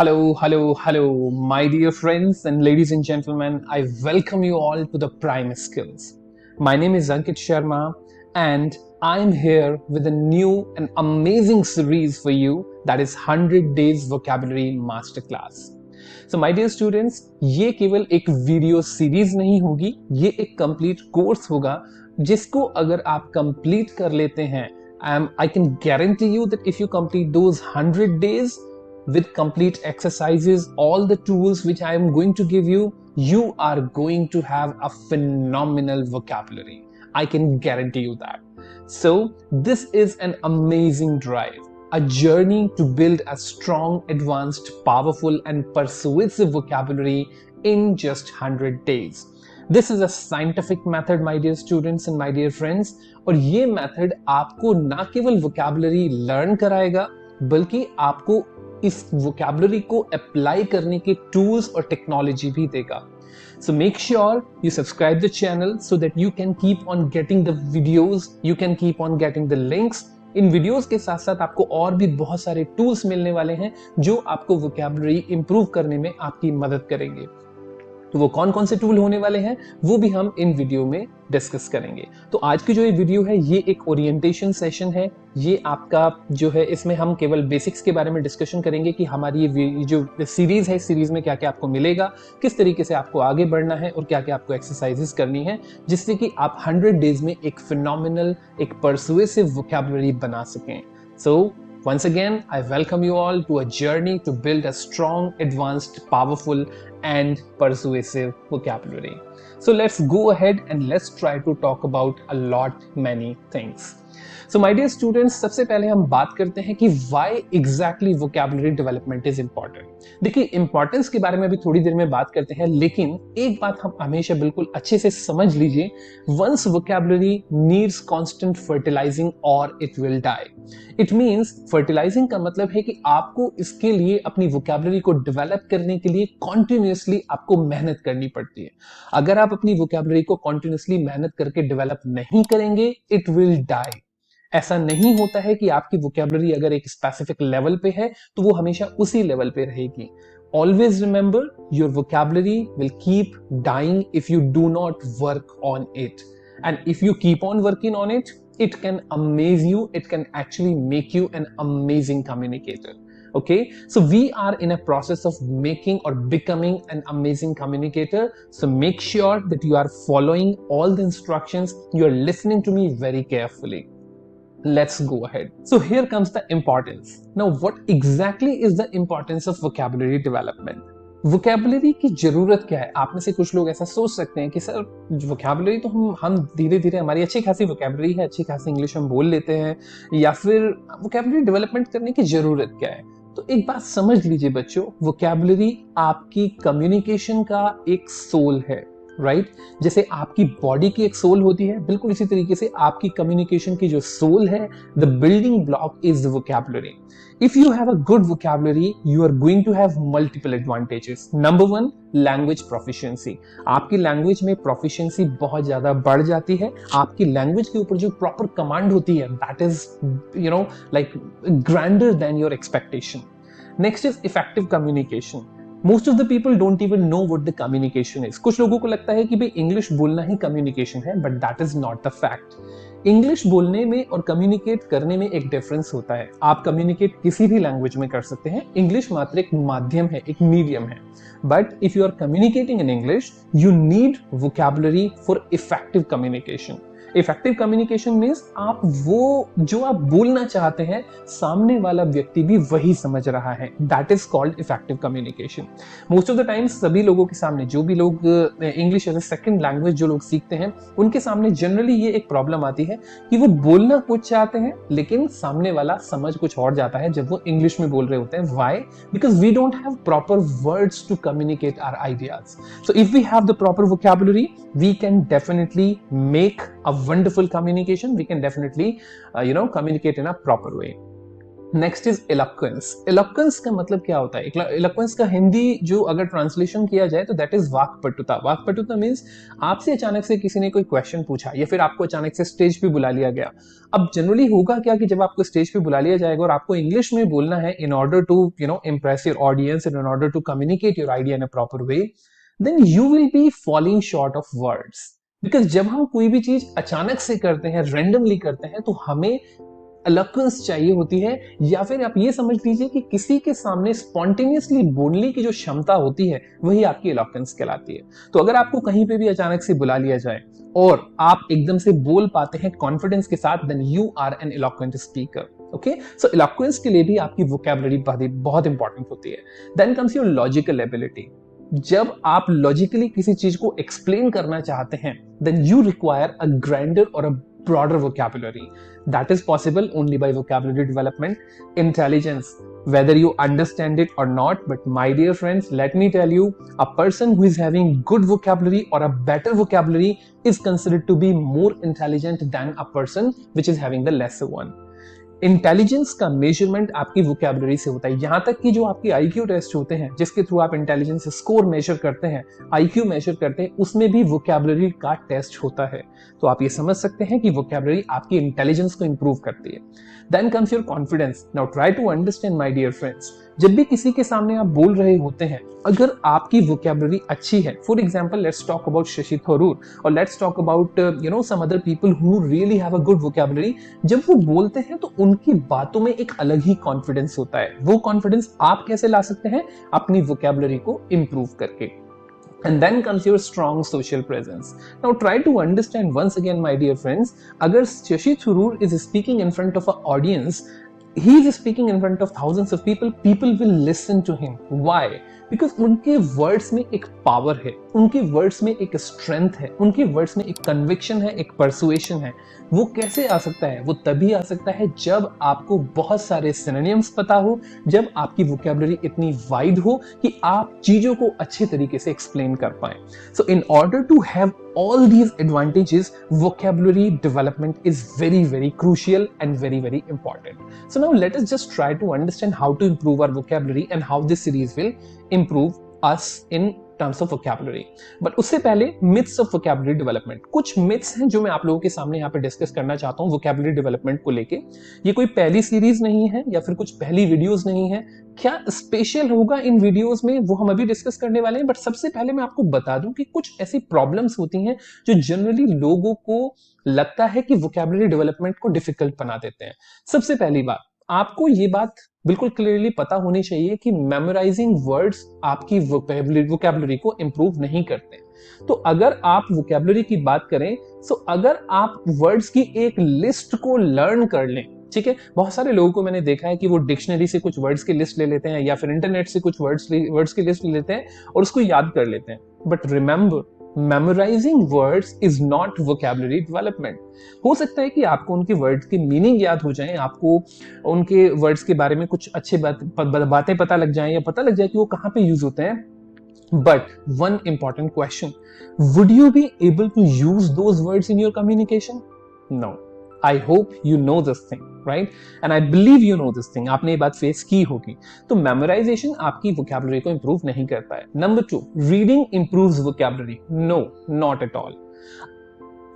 Hello, my dear friends and ladies and gentlemen. I welcome you all to the Prime Skills. My name is Ankit Sharma, and I'm here with a new and amazing series for you that is 100 Days Vocabulary Masterclass. So my dear students, ये केवल एक video series नहीं होगी, ये एक complete course होगा जिसको अगर आप कंप्लीट कर लेते हैं, I can guarantee you that if you complete those 100 days with complete exercises, all the tools which I am going to give you, you are going to have a phenomenal vocabulary. I can guarantee you that. So this is an amazing drive, a journey to build a strong, advanced, powerful and persuasive vocabulary in just 100 days. This is a scientific method, my dear students and my dear friends. और ये method आपको ना केवल vocabulary learn कराएगा, बल्कि आपको इस vocabulary को अप्लाई करने के tools और technology भी देगा. So make sure you subscribe the channel so that you can keep on getting the videos, you can keep on getting the links. In videos के साथ साथ आपको और भी बहुत सारे टूल्स मिलने वाले हैं जो आपको vocabulary improve करने में आपकी मदद करेंगे. तो वो कौन कौन से टूल होने वाले हैं वो भी हम इन वीडियो में डिस्कस करेंगे. तो आज की जो ये वीडियो है ये एक ओरिएंटेशन सेशन है. ये आपका जो है इसमें हम केवल बेसिक्स के बारे में डिस्कशन करेंगे कि हमारी ये जो सीरीज है, सीरीज में क्या क्या आपको मिलेगा, किस तरीके से आपको आगे बढ़ना है और क्या क्या आपको एक्सरसाइजेस करनी है जिससे कि आप 100 डेज में एक फिनोमिनल, एक परसुएसिव वोकैबुलरी बना सकें. सो once again, I welcome you all to a journey to build a strong, advanced, powerful and persuasive vocabulary. So let's go ahead and let's try to talk about many things. So my dear students, सबसे पहले हम बात करते हैं कि why exactly vocabulary development is important. देखिए, importance के बारे में अभी थोड़ी देर में बात करते हैं, लेकिन एक बात हम हमेशा बिल्कुल अच्छे से समझ लीजिए. Once vocabulary needs constant fertilizing or it will die. It means fertilizing का मतलब है कि आपको इसके लिए अपनी vocabulary को develop करने के लिए continuously आपको मेहनत करनी पड़ती है. अगर आप अपनी vocabulary को continuously मेहनत करके develop नहीं करेंगे, it will die. ऐसा नहीं होता है कि आपकी वोकैबुलरी अगर एक स्पेसिफिक लेवल पे है तो वो हमेशा उसी लेवल पे रहेगी. Always remember, your vocabulary will keep dying if you do not work on it. And if you keep on working on it, it can amaze you. It can actually make you an amazing communicator. Okay, so we are in a process of making or becoming an amazing communicator. So make sure that you are following all the instructions. You are listening to me very carefully. Let's go ahead. So here comes the importance. Now, what exactly is the importance of vocabulary development? Vocabulary की जरूरत क्या है? आप में से कुछ लोग ऐसा सोच सकते हैं कि सर vocabulary तो हम धीरे धीरे, हमारी अच्छी खासी vocabulary है, अच्छी खासी इंग्लिश हम बोल लेते हैं, या फिर vocabulary डेवलपमेंट करने की जरूरत क्या है? तो एक बात समझ लीजिए बच्चों, vocabulary आपकी कम्युनिकेशन का एक सोल है. राइट जैसे आपकी बॉडी की एक सोल होती है, बिल्कुल इसी तरीके से आपकी कम्युनिकेशन की जो सोल है, the building block is the vocabulary. If you have a good vocabulary, you are going to have multiple advantages. Number 1, language proficiency. आपकी लैंग्वेज में प्रोफिशिएंसी बहुत ज्यादा बढ़ जाती है. आपकी लैंग्वेज के ऊपर जो प्रॉपर कमांड होती है, that is like grander than your expectation. Next is effective communication. Most of the people don't even know what the communication is. कुछ लोगों को लगता है कि भाई इंग्लिश बोलना ही कम्युनिकेशन है, but that is not the fact. English बोलने में और कम्युनिकेट करने में एक डिफरेंस होता है. आप कम्युनिकेट किसी भी लैंग्वेज में कर सकते हैं. इंग्लिश मात्र एक माध्यम है, एक मीडियम है. But if you are communicating in English, you need vocabulary for effective communication. Effective communication means आप वो जो आप बोलना चाहते हैं, सामने वाला व्यक्ति भी वही समझ रहा है. That is called effective communication. Most of the times सभी लोगों के सामने, जो भी लोग English as a second language जो लोग सीखते हैं, उनके सामने जनरली ये एक प्रॉब्लम आती है कि वो बोलना कुछ चाहते हैं लेकिन सामने वाला समझ कुछ और जाता है जब वो इंग्लिश में बोल रहे होते हैं. Why? Because we don't have proper words to communicate our ideas. So if we have the proper vocabulary, we can definitely make a wonderful communication. We can definitely communicate in a proper way. Next is eloquence. Eloquence का मतलब क्या होता है? इलोक्वेंस का हिंदी जो अगर translation किया जाए तो दैट इज वाक्पटुता। वाक्पटुता मीन्स आपसे अचानक से किसी ने कोई क्वेश्चन पूछा या फिर आपको अचानक से स्टेज पे बुला लिया गया। अब जनरली होगा क्या कि जब आपको स्टेज पे बुला लिया जाएगा और आपको इंग्लिश में बोलना है in order to impress your audience and in order to communicate your idea in a proper way, then you will be falling short of words. Because जब हम कोई भी चीज अचानक से करते हैं, रैंडमली करते हैं, तो हमें इलोक्वेंस चाहिए होती है, या फिर आप ये समझ लीजिए कि किसी के सामने स्पॉन्टेनियसली बोलने की जो क्षमता होती है वही आपकी इलोक्वेंस कहलाती है। तो अगर आपको कहीं पे भी अचानक से बुला लिया जाए और आप एकदम से बोल पाते हैं कॉन्फिडेंस के साथ, then you are an eloquent speaker. Okay, so eloquence के लिए भी आपकी वोकैबुलरी बहुत इंपॉर्टेंट होती है। Then comes your logical ability. जब आप लॉजिकली किसी चीज को एक्सप्लेन करना चाहते हैं, then you require a grander और a broader vocabulary. That is possible only by vocabulary development. Intelligence, whether you understand it or not, but my dear friends, let me tell you, a person who is having good vocabulary or a better vocabulary is considered to be more intelligent than a person which is having the lesser one. Intelligence का measurement आपकी vocabulary से होता है। यहां तक कि जो आपके आईक्यू टेस्ट होते हैं जिसके थ्रू आप इंटेलिजेंस स्कोर मेजर करते हैं, आईक्यू मेजर करते हैं, उसमें भी वोकैबुलरी का टेस्ट होता है। तो आप ये समझ सकते हैं कि वोकैबुलरी आपकी इंटेलिजेंस को इंप्रूव करती है। Then comes your confidence. Now try to understand my dear friends, जब भी किसी के सामने आप बोल रहे होते हैं, अगर आपकी वोकैबुलरी अच्छी है, for example let's talk about Shashi Tharoor और let's talk about some other people who really have a good vocabulary, जब वो बोलते हैं तो उनकी बातों में एक अलग ही कॉन्फिडेंस होता है। वो कॉन्फिडेंस आप कैसे ला सकते हैं? अपनी वोकैबुलरी को इंप्रूव करके। And then comes your strong social presence. Now try to understand once again, my dear friends, agar Shashi Tharoor is speaking in front of an audience, he is speaking in front of thousands of people, people will listen to him. Why? Because उनके words में एक power है, उनके words में एक strength है, उनके words में एक कन्विक्शन है, एक परसुएशन है। वो कैसे आ सकता है? वो तभी आ सकता है जब आपको बहुत सारे सिनोनिम्स पता हो, जब आपकी वोकैबुलरी इतनी वाइड हो कि आप चीजों को अच्छे तरीके से एक्सप्लेन कर पाए। So in order to have all these advantages, vocabulary development is very, very crucial and very, very important. So now let us just try to understand how to improve our vocabulary and how this series will improve us in terms of vocabulary. But उससे पहले myths of vocabulary development. कुछ myths हैं जो मैं आप लोगों के सामने यहाँ पे डिस्कस करना चाहता हूँ vocabulary development को लेके। ये कोई पहली सीरीज नहीं है या फिर कुछ पहली वीडियोस नहीं है। क्या स्पेशल होगा इन वीडियोस में वो हम अभी डिस्कस करने वाले हैं। बट सबसे पहले मैं आपको बता दूं कि कुछ ऐसी प्रॉब्लम्स होती हैं जो जनरली लोगों को लगता है कि वोकैबुलरी डेवलपमेंट को डिफिकल्ट बना देते हैं। सबसे पहली बात, आपको ये बात बिल्कुल क्लियरली पता होनी चाहिए कि मेमोराइजिंग वर्ड्स आपकी वोकैबुलरी को इंप्रूव नहीं करते। तो अगर आप वोकैबुलरी की बात करें, तो अगर आप वर्ड्स की एक लिस्ट को लर्न कर लें, ठीक है, बहुत सारे लोगों को मैंने देखा है कि वो डिक्शनरी से कुछ वर्ड्स की लिस्ट ले लेते हैं या फिर इंटरनेट से कुछ वर्ड्स की लिस्ट ले लेते हैं और उसको याद कर लेते हैं। But remember, memorising words is not vocabulary development. हो सकता है कि आपको उनके वर्ड्स की मीनिंग याद हो जाए, आपको उनके वर्ड्स के बारे में कुछ अच्छी बातें पता लग जाएं या पता लग जाए कि वो कहाँ पे यूज होते हैं। But one important question, would you be able to use those words in your communication? No. I hope you know this thing, right? And I believe you know this thing. आपने ये बात face की होगी। तो memorisation आपकी vocabulary को improve नहीं करता है। Number 2, reading improves vocabulary. No, not at all.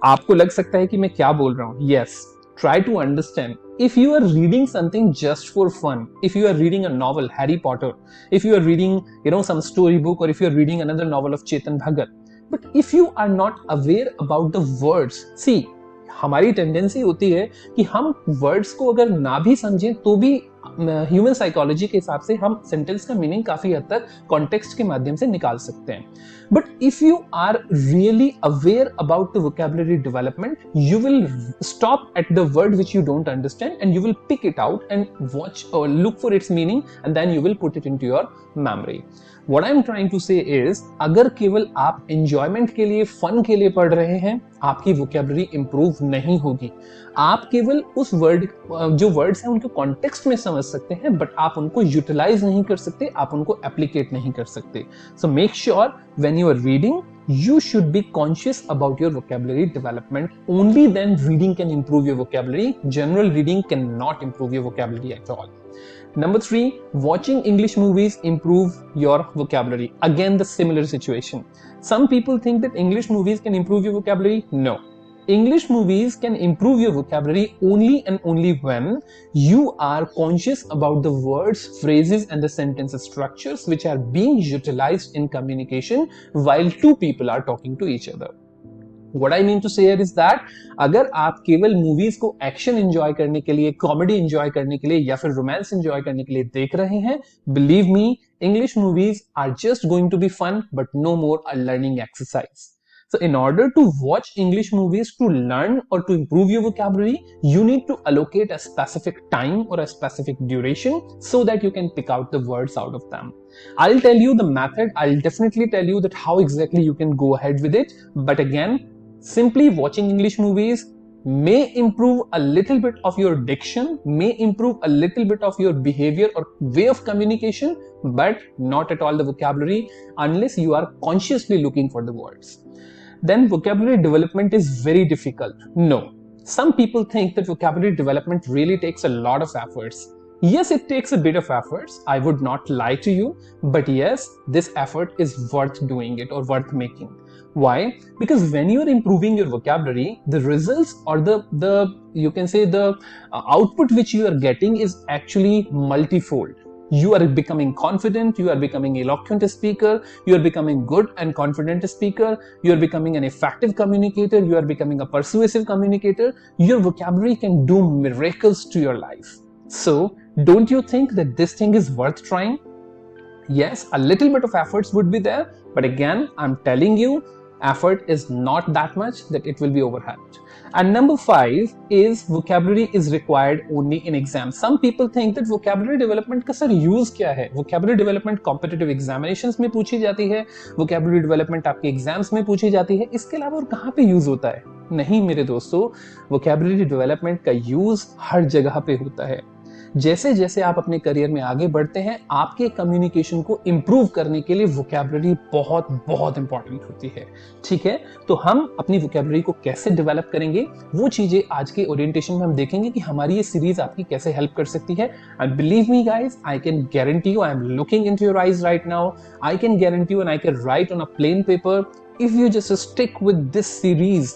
आपको लग सकता है कि मैं क्या बोल रहा हूं। Yes, try to understand. If you are reading something just for fun, if you are reading a novel, Harry Potter, if you are reading, some storybook, or if you are reading another novel of Chetan Bhagat, but if you are not aware about the words, see, हमारी tendency होती है कि हम words को अगर ना भी समझें तो भी ह्यूमन साइकोलॉजी के हिसाब से हम सेंटेंस का मीनिंग काफी हद तक कॉन्टेक्स्ट के माध्यम से निकाल सकते हैं। But if you are really aware about the vocabulary development, you will stop at the word which you don't understand and you will pick it out and watch or look for its meaning and then you will put it into your memory. What I'm trying to say is, अगर केवल आप enjoyment के लिए, fun के लिए पढ़ रहे हैं, आपकी vocabulary improve नहीं होगी। आप केवल उस वर्ड, जो वर्ड्स हैं उनको कॉन्टेक्स्ट में समझ सकते हैं, बट आप उनको यूटिलाइज नहीं कर सकते, आप उनको एप्लीकेट नहीं कर सकते। So make sure when you are reading, you should be conscious about your vocabulary development. Only then reading can improve your vocabulary. General reading cannot improve your vocabulary at all. Number 3, watching English movies improve your vocabulary. Again, the similar situation. Some people think that English movies can improve your vocabulary. No. English movies can improve your vocabulary only and only when you are conscious about the words, phrases, and the sentence structures which are being utilized in communication while two people are talking to each other. What I mean to say here is that अगर आप केवल movies को action enjoy करने के लिए, comedy enjoy करने के लिए या फिर रोमांस एंजॉय करने के लिए देख रहे हैं, believe me, English movies are just going to be fun but no more a learning exercise. So in order to watch English movies to learn or to improve your vocabulary, you need to allocate a specific time or a specific duration so that you can pick out the words out of them. I'll tell you the method. I'll definitely tell you that how exactly you can go ahead with it. But again, simply watching English movies may improve a little bit of your diction, may improve a little bit of your behavior or way of communication, but not at all the vocabulary unless you are consciously looking for the words. Then vocabulary development is very difficult. No. Some people think that vocabulary development really takes a lot of efforts. Yes, it takes a bit of efforts. I would not lie to you. But yes, this effort is worth doing it or worth making. Why? Because when you're improving your vocabulary, the results or the you can say the output which you are getting is actually multifold. You are becoming confident, you are becoming eloquent speaker, you are becoming good and confident speaker, you are becoming an effective communicator, you are becoming a persuasive communicator. Your vocabulary can do miracles to your life. So, don't you think that this thing is worth trying? Yes, a little bit of efforts would be there, but again, I'm telling you, effort is not that much that it will be overhyped. And number 5 is vocabulary is required only in exams. Some people think that vocabulary development का sir use क्या है? Vocabulary development competitive examinations में पूछी जाती है, vocabulary development आपके exams में पूछी जाती है, इसके अलावा और कहाँ पे यूज होता है? नहीं मेरे दोस्तों, vocabulary development का यूज हर जगह पे होता है. जैसे जैसे आप अपने करियर में आगे बढ़ते हैं, आपके कम्युनिकेशन को इंप्रूव करने के लिए वोकैबुलरी बहुत बहुत इंपॉर्टेंट होती है. ठीक है, तो हम अपनी वोकैबुलरी को कैसे डेवलप करेंगे, वो चीजें आज के ओरिएंटेशन में हम देखेंगे कि हमारी ये सीरीज आपकी कैसे हेल्प कर सकती है. And believe me guys, I can guarantee you, I am looking into your eyes right now, I can guarantee you and I can write on a plain paper, if you just stick with this series,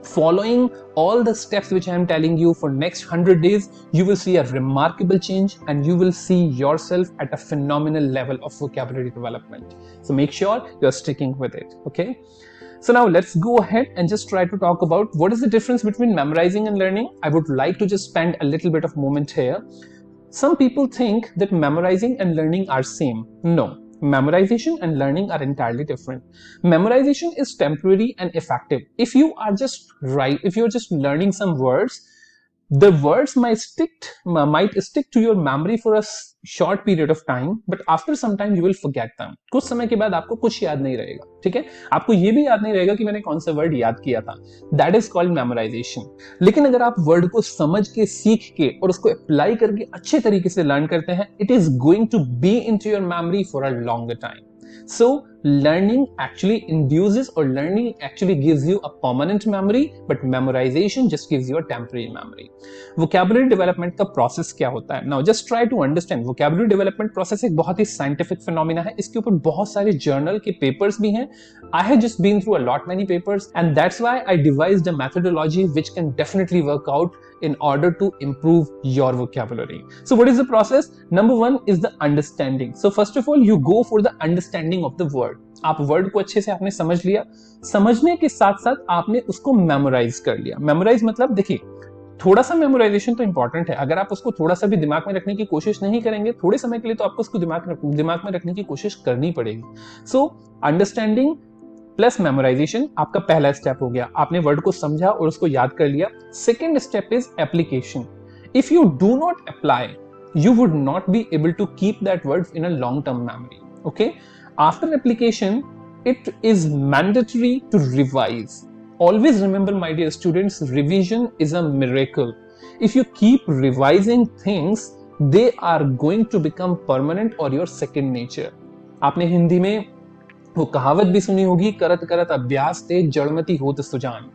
following all the steps which I am telling you for next 100 days, you will see a remarkable change and you will see yourself at a phenomenal level of vocabulary development. So make sure you're sticking with it, okay? So now let's go ahead and just try to talk about what is the difference between memorizing and learning. I would like to just spend a little bit of moment here. Some people think that memorizing and learning are same. No. Memorization and learning are entirely different. Memorization is temporary and effective. If you're just learning some words, the words might stick to your memory for a short period of time, but after some time you will forget them. कुछ समय के बाद आपको कुछ याद नहीं रहेगा. ठीक है, आपको ये भी याद नहीं रहेगा कि मैंने कौन सा वर्ड याद किया था. That is called memorization. लेकिन अगर आप वर्ड को समझ के, सीख के और उसको अप्लाई करके अच्छे तरीके से लर्न करते हैं, it is going to be into your memory for a longer time. So learning actually induces or learning actually gives you a permanent memory, but memorization just gives you a temporary memory. Vocabulary development का process क्या होता है? Now just try to understand. Vocabulary development process एक बहुत ही scientific phenomena है. इसके ऊपर बहुत सारे journal के papers भी हैं. I have just been through a lot many papers, and that's why I devised a methodology which can definitely work out in order to improve your vocabulary. So what is the process? Number 1 is the understanding. So first of all, you go for the understanding of the word. आप word को अच्छे से आपने समझ लिया, समझने के साथ साथ आपने उसको मेमोराइज कर लिया. मेमोराइज मतलब देखिए, थोड़ा सा मेमोराइजेशन तो इंपॉर्टेंट है. अगर आप उसको थोड़ा सा भी दिमाग में रखने की कोशिश नहीं करेंगे थोड़े समय के लिए, तो आपको उसको दिमाग में रखने की कोशिश करनी पड़ेगी. सो अंडरस्टैंडिंग प्लस मेमोराइजेशन आपका पहला स्टेप हो गया. आपने वर्ड को समझा और उसको याद कर लिया. Second step is application. If you do not apply, you would not be able to keep that word in a long term memory. Okay, after application it is mandatory to revise. Always remember, my dear students, revision is a miracle. If you keep revising things, they are going to become permanent or your second nature. आपने हिंदी में वो कहावत भी सुनी होगी, करत करत अभ्यास ते जड़मती होत सुजान.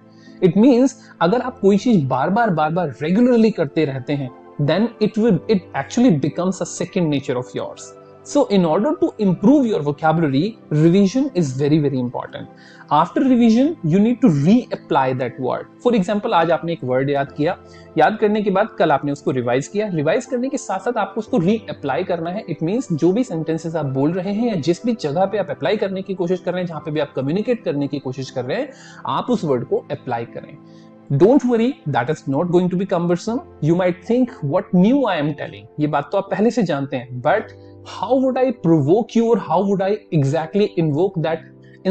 इट मीन्स अगर आप कोई चीज बार बार रेगुलरली करते रहते हैं, then it actually becomes a second nature of yours. So in order to improve your vocabulary, revision is very very important. After revision you need to reapply that word. For example, आज आपने एक word याद किया, याद करने के बाद कल आपने उसको रिवाइज किया, रिवाइज करने के साथ साथ आपको उसको रीअप्लाई करना है. इट मींस जो भी सेंटेंसेस आप बोल रहे हैं या जिस भी जगह पे आप अप्लाई करने की कोशिश कर रहे हैं, जहां पे भी आप कम्युनिकेट करने की कोशिश कर रहे हैं, आप उस वर्ड को अप्लाई करें. Don't worry, that is not going to be cumbersome. You might think, what new I am telling? ये बात तो आप पहले से जानते हैं, but how would I provoke you or how would I exactly invoke that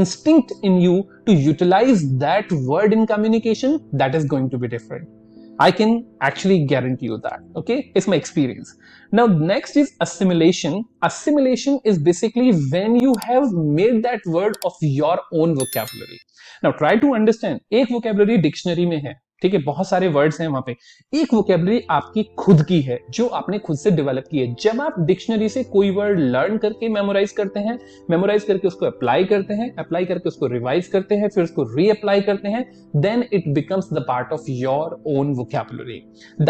instinct in you to utilize that word in communication? That is going to be different. I can actually guarantee you that. Okay, it's my experience. Now next is assimilation. Assimilation is basically when you have made that word of your own vocabulary. Now try to understand, एक vocabulary dictionary में है, ठीक है, बहुत सारे words हैं वहां पे. एक vocabulary आपकी खुद की है जो आपने खुद से डेवलप की है. जब आप डिक्शनरी से कोई वर्ड लर्न करके मेमोराइज करते हैं, मेमोराइज करके उसको अप्लाई करते हैं, अप्लाई करके उसको रिवाइज करते हैं, फिर उसको रीअप्लाई करते हैं, then it becomes the part of your own vocabulary.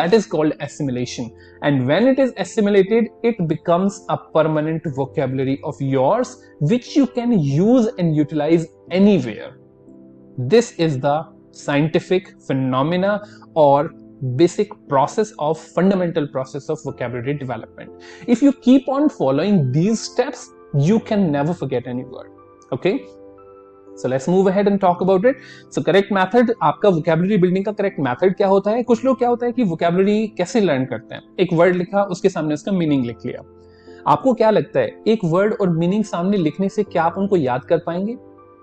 That is called assimilation. And when it is assimilated, it becomes a permanent vocabulary of yours which you can use and utilize anywhere. This is the scientific phenomena or basic process of fundamental process of vocabulary development. If you keep on following these steps, you can never forget any word. Okay, so let's move ahead and talk about it. So correct method, आपका vocabulary building का correct method क्या होता है? कुछ लोग क्या होता है कि vocabulary कैसे learn करते हैं, एक word लिखा, उसके सामने उसका meaning लिख लिया. आपको क्या लगता है, एक word और meaning सामने लिखने से क्या आप उनको याद कर पाएंगे?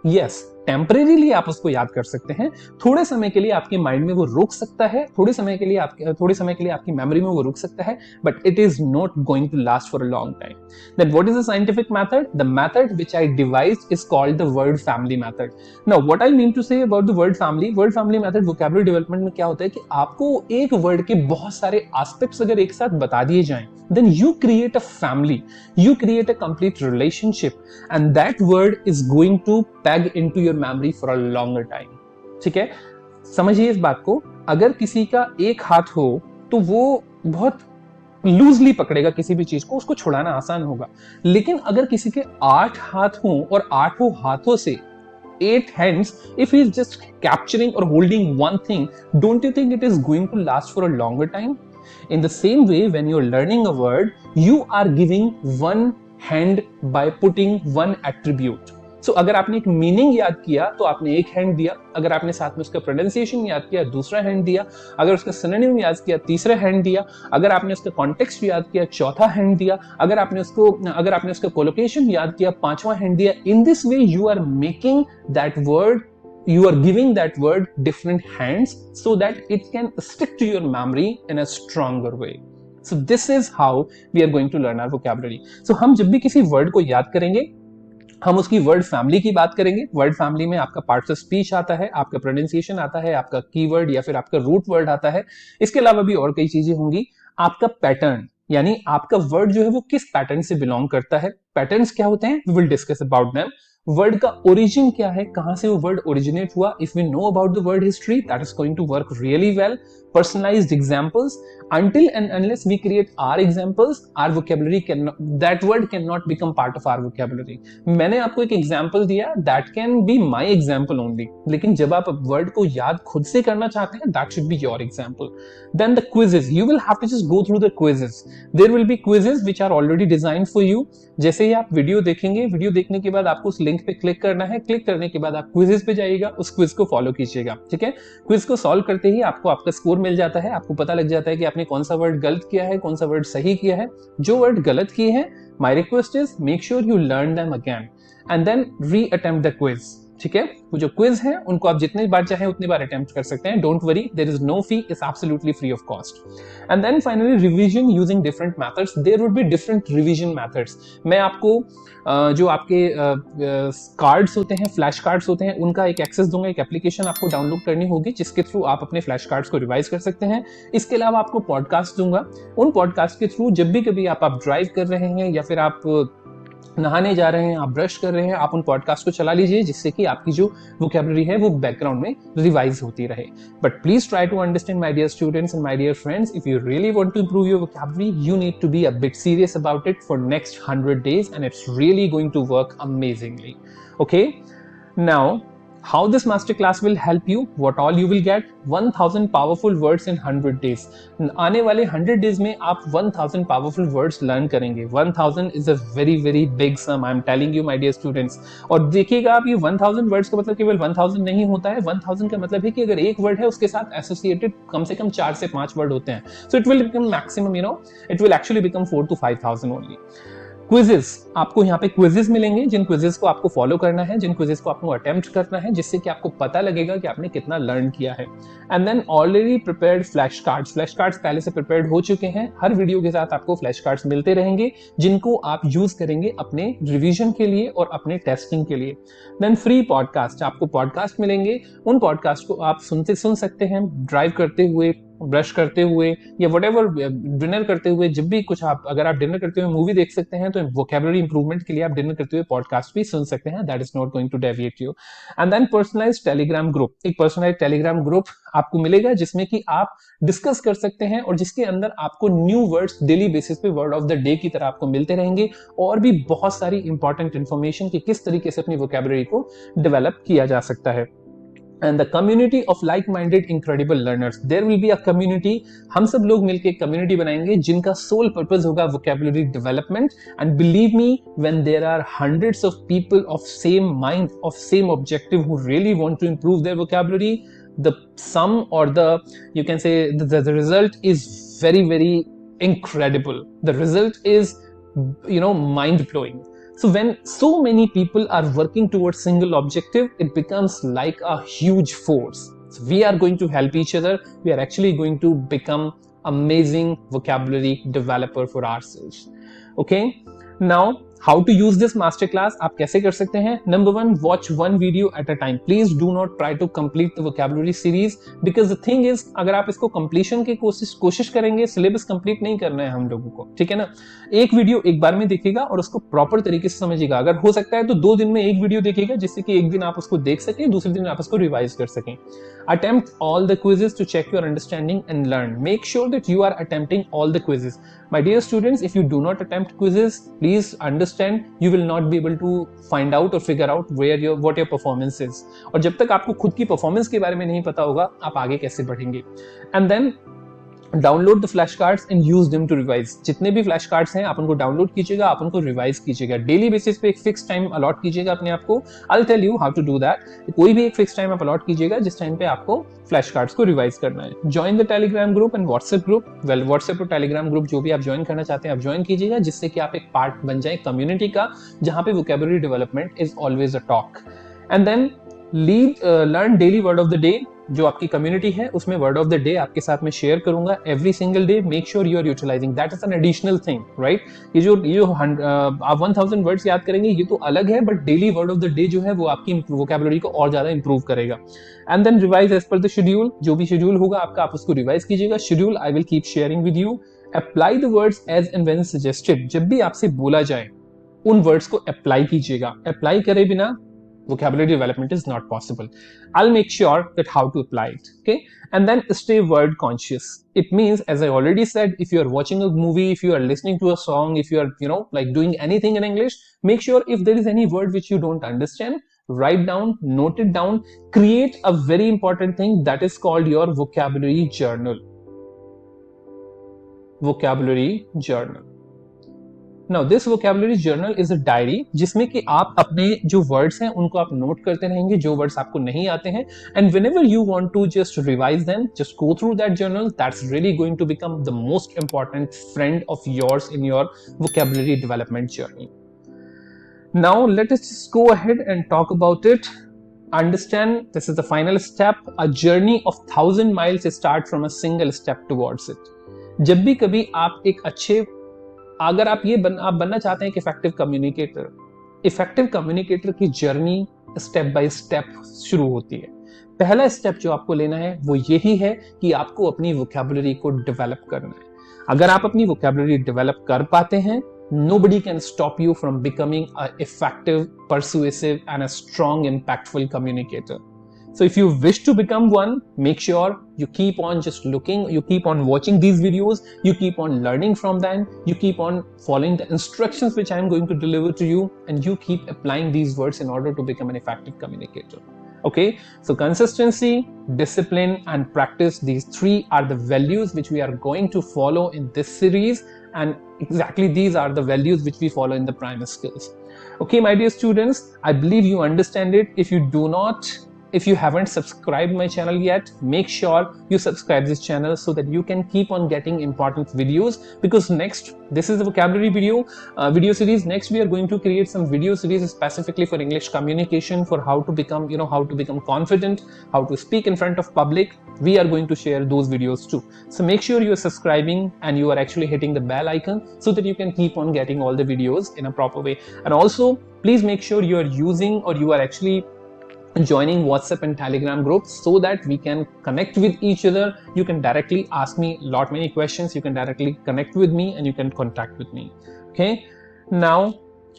Yes, टेम्परेरीली आप उसको याद कर सकते हैं, थोड़े समय के लिए आपके माइंड में वो रुक सकता है, थोड़े समय के लिए आपकी मेमोरी में वो रुक सकता है, but it is not going to last for a long time. Then what is the scientific method? The method which I devised is called the word family method. Now what I mean to say about the word family method vocabulary development में क्या होता है कि आपको एक word के बहुत सारे एस्पेक्ट्स अगर एक साथ बता दिए जाएं, then you create a family, you create a complete relationship, and that word is going to peg into your memory for a longer time. ठीक है, समझिए इस बात को. अगर किसी का एक हाथ हो तो वो बहुत लूजली पकड़ेगा किसी भी चीज को, उसको छुड़ाना आसान होगा. लेकिन अगर किसी के 8 हाथ हों और 8 हाथों से 8 hands, if he is just capturing or holding one thing, don't you think it is going to last for a longer time? In the same way, when you're learning a word, you are giving one hand by putting one attribute. So अगर आपने एक meaning याद किया तो आपने एक hand दिया, अगर आपने साथ में उसका प्रोनाउंसिएशन याद किया दूसरा हैंड दिया, अगर उसका सिनोनिम याद किया तीसरा हैंड दिया, अगर आपने उसका कॉन्टेक्स्ट याद किया चौथा हैंड दिया, अगर आपने उसका कोलोकेशन याद किया पांचवा हैंड दिया. In this way you are making that word, you are giving that word different hands so that it can stick to your memory in a stronger way. So this is how we are going to learn our vocabulary. So हम जब भी किसी word को याद करेंगे, हम उसकी word family की बात करेंगे. वर्ड फैमिली में आपका पार्ट्स ऑफ स्पीच आता है, आपका प्रोनाउंसिएशन आता है, आपका कीवर्ड या फिर आपका रूट वर्ड आता है. इसके अलावा भी और कई चीजें होंगी. आपका पैटर्न, यानी आपका वर्ड जो है वो किस पैटर्न से बिलोंग करता है. पैटर्न्स क्या होते हैं, we will discuss about them. Word का ओरिजिन क्या है, कहां से वो वर्ड ओरिजिनेट हुआ. If we know about the word history, that is going to work really well. Personalized examples. Until and unless we create our examples, our vocabulary cannot, that word cannot become part of our vocabulary. मैंने आपको एक example दिया, that can be my example only. लेकिन जब आप word को याद खुद से करना चाहते हैं, that should be your example. Then the quizzes. You will have to just go through the quizzes. There will be quizzes which are already designed for you. जैसे ही आप वीडियो देखेंगे, वीडियो देखने के बाद आपको उस लिंक पे क्लिक करना है, क्लिक करने के बाद आप क्विजेस पे जाइएगा, उस क्विज को फॉलो कीजिएगा. ठीक है, क्विज को सॉल्व करते ही आपको आपका स्कोर मिल जाता है, आपको पता लग जाता है कि आपने कौन सा वर्ड गलत किया है, कौन सा वर्ड सही किया है. जो वर्ड गलत किए हैं, my request is make sure you learn them again and then re-attempt the quiz. ठीक है, वो जो क्विज है उनको आप जितनी बार चाहें उतनी बार अटेम्प्ट कर सकते हैं. Don't worry, there is no fee, it's absolutely free of cost. And then finally revision using different methods. There would be different revision methods. मैं आपको जो आपके कार्ड्स होते हैं, फ्लैश कार्ड्स होते हैं, उनका एक एक्सेस दूंगा. एक एप्लीकेशन आपको डाउनलोड करनी होगी जिसके थ्रू आप अपने फ्लैश कार्ड्स को रिवाइज कर सकते हैं. इसके अलावा आपको पॉडकास्ट दूंगा. उन पॉडकास्ट के थ्रू जब भी कभी आप ड्राइव कर रहे हैं या फिर आप नहाने जा रहे हैं, आप ब्रश कर रहे हैं, आप उन पॉडकास्ट को चला लीजिए, जिससे कि आपकी जो वोकैबुलरी है वो बैकग्राउंड में रिवाइज होती रहे. But please try to understand my dear students and my dear friends, if you really want to improve your vocabulary, you need to be a bit serious about it for next 100 days, and it's really going to work amazingly. Okay, now how this masterclass will help you, what all you will get: 1000 powerful words in 100 days. आने वाले 100 days में आप 1000 powerful words learn करेंगे. 1000 is a very very big sum, I am telling you my dear students. और देखिएगा आप, ये 1000 words का मतलब केवल 1000 नहीं होता है. 1000 का मतलब है कि अगर एक word है उसके साथ associated कम से कम 4 से 5 word होते हैं. So it will become maximum, it will actually become 4 to 5000 only. Quizzes, आपको यहाँ पे क्विजेस मिलेंगे, जिन क्विजेस को आपको फॉलो करना है, जिन क्विजेस को आपको अटेम्प्ट करना है, जिससे कि आपको पता लगेगा कि आपने कितना लर्न किया है. And then already prepared flash cards. Flash cards पहले से प्रिपेयर्ड हो चुके हैं. हर वीडियो के साथ आपको फ्लैश कार्ड्स मिलते रहेंगे, जिनको आप यूज करेंगे अपने रिवीजन के लिए और अपने टेस्टिंग के लिए. देन फ्री पॉडकास्ट, आपको पॉडकास्ट मिलेंगे. उन पॉडकास्ट को आप सुन सकते हैं ड्राइव करते हुए, ब्रश करते हुए, या व्हाटएवर डिनर करते हुए. जब भी कुछ आप, अगर आप डिनर करते हुए मूवी देख सकते हैं, तो वोकैबुलरी इंप्रूवमेंट के लिए आप डिनर करते हुए पॉडकास्ट भी सुन सकते हैं. That is not going to deviate you. And then personalised Telegram group. एक पर्सनलाइज्ड टेलीग्राम ग्रुप आपको मिलेगा, जिसमें कि आप डिस्कस कर सकते हैं, और जिसके अंदर आपको न्यू वर्ड्स डेली बेसिस पे वर्ड ऑफ द डे की तरह आपको मिलते रहेंगे, और भी बहुत सारी इंपॉर्टेंट इंफॉर्मेशन कि किस तरीके से अपनी वोकैबुलरी को डेवलप किया जा सकता है. And the community of like-minded incredible learners. There will be a community. हम सब लोग मिलके एक community बनाएंगे, जिनका sole purpose होगा vocabulary development. And believe me, when there are hundreds of people of same mind, of same objective, who really want to improve their vocabulary, the sum, or you can say the result is very very incredible. The result is, mind-blowing. So when so many people are working towards single objective, it becomes like a huge force. So we are going to help each other. We are actually going to become amazing vocabulary developer for ourselves. Okay? Now, how to use this masterclass? आप कैसे कर सकते हैं? Number 1, watch one video at a time. Please do not try to complete the vocabulary series, because the thing is, अगर आप इसको completion की कोशिश करेंगे, सिलेबस कंप्लीट नहीं करना है हम लोगों को, ठीक है ना. एक वीडियो एक बार में देखिएगा और उसको प्रॉपर तरीके से समझिएगा. अगर हो सकता है तो 2 दिन में एक वीडियो देखिएगा, जिससे कि एक दिन आप उसको देख सकें, दूसरे दिन आप उसको रिवाइज कर सकें. Attempt all the quizzes to check your understanding and learn. Make sure that you are attempting all the quizzes. My dear students, if you do not attempt quizzes, please understand you will not be able to find out or figure out what your performance is. और जब तक आपको खुद की performance के बारे में नहीं पता होगा, आप आगे कैसे बढ़ेंगे. And then download the flash cards and use them to revise. जितने भी फ्लैश कार्ड्स हैं, आप उनको डाउनलोड कीजिएगा, आप उनको रिवाइज कीजिएगा. डेली बेसिस पे एक फिक्स टाइम अलॉट कीजिएगा अपने आप को. I will tell you how to do that. कोई भी एक फिक्स टाइम आप अलॉट कीजिएगा, जिस टाइम पे आपको फ्लैश कार्ड्स को रिवाइज करना है. Join the Telegram group and WhatsApp group. Well, WhatsApp और टेलीग्राम ग्रुप जो भी आप ज्वाइन करना चाहते हैं, आप ज्वाइन कीजिएगा, जिससे कि आप एक पार्ट बन जाए कम्युनिटी का, जहां पे vocabulary development is always a talk. And then learn daily word of the day. जो आपकी कम्युनिटी है, उसमें वर्ड ऑफ द डे आपके साथ में शेयर करूंगा every single day. Make sure you are utilising that is an additional thing, right. ये जो आप 1000 वर्ड्स याद करेंगे, ये तो अलग है, but daily word of the day जो है वो आपकी वोकैबुलरी को और ज्यादा इंप्रूव करेगा. And then revise as per the schedule. जो भी शेड्यूल होगा आपका, आप उसको रिवाइज कीजिएगा. Schedule I will keep sharing with you. Apply the words as and when suggested. जब भी आपसे बोला जाए, उन वर्ड्स को अप्लाई कीजिएगा. अप्लाई करे बिना vocabulary development is not possible. I'll make sure that how to apply it. Okay? And then stay word conscious. It means, as I already said, if you are watching a movie, if you are listening to a song, if you are, like doing anything in English, make sure if there is any word which you don't understand, write down, note it down, create a very important thing that is called your vocabulary journal. Vocabulary journal. Now this vocabulary journal is a diary, जिसमें कि आप अपने जो words हैं उनको आप note करते रहेंगे, जो words आपको नहीं आते हैं, and whenever you want to just revise them, just go through that journal. That's really going to become the most important friend of yours in your vocabulary development journey. Now let us just go ahead and talk about it. Understand, this is the final step. A journey of 1000 miles start from a single step towards it. जब भी कभी आप एक अच्छे, अगर आप आप बनना चाहते हैं कि इफेक्टिव कम्युनिकेटर की जर्नी स्टेप बाय स्टेप शुरू होती है. पहला स्टेप जो आपको लेना है वो यही है कि आपको अपनी वोकैबुलरी को डेवलप करना है. अगर आप अपनी वोकैबुलरी डेवलप कर पाते हैं, nobody can stop you from becoming an effective, persuasive, and a strong, impactful communicator. So if you wish to become one, make sure you keep on just looking, you keep on watching these videos, you keep on learning from them, you keep on following the instructions which I am going to deliver to you, and you keep applying these words in order to become an effective communicator. Okay, so consistency, discipline, and practice, these three are the values which we are going to follow in this series, and exactly these are the values which we follow in the Primus Skills. Okay, my dear students, I believe you understand it. If you haven't subscribed my channel yet, make sure you subscribe this channel so that you can keep on getting important videos, because next, this is the vocabulary video series. Next we are going to create some video series specifically for English communication, for how to become confident, how to speak in front of public. We are going to share those videos too. So make sure you are subscribing and you are actually hitting the bell icon so that you can keep on getting all the videos in a proper way. And also please make sure you are using, or you are actually joining WhatsApp and Telegram groups so that we can connect with each other. You can directly ask me many questions, you can directly connect with me, and you can contact with me. Okay, now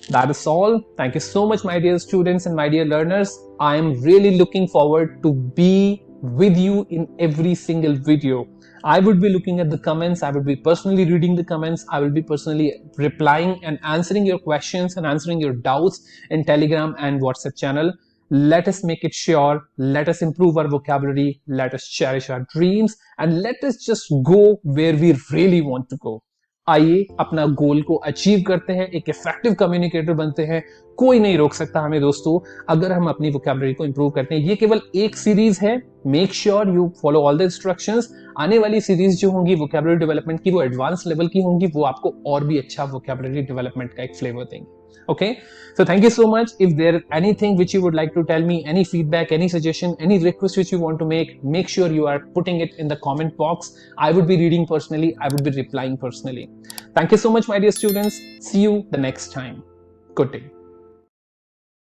that is all. Thank you so much, my dear students and my dear learners. I am really looking forward to be with you in every single video. I would be looking at the comments, I would be personally reading the comments, I will be personally replying and answering your questions and answering your doubts in Telegram and WhatsApp channel. Let us make it sure, let us improve our vocabulary, let us cherish our dreams, and let us just go where we really want to go. आइए अपना गोल को achieve करते हैं, एक effective communicator बनते हैं। कोई नहीं रोक सकता हमें दोस्तों, अगर हम अपनी वोकैबुलरी को इंप्रूव करते हैं। ये केवल एक सीरीज है, make sure you follow all the instructions. आने वाली सीरीज जो होंगी वोकैबुलरी डेवलपमेंट की, वो एडवांस लेवल की होंगी, वो आपको और भी अच्छा वोकैबुलरी डेवलपमेंट का एक फ्लेवर देंगे। Okay, so thank you so much. If there is anything which you would like to tell me, any feedback, any suggestion, any request which you want to make sure you are putting it in the comment box. I would be reading personally, I would be replying personally. Thank you so much, my dear students. See you the next time. Good day.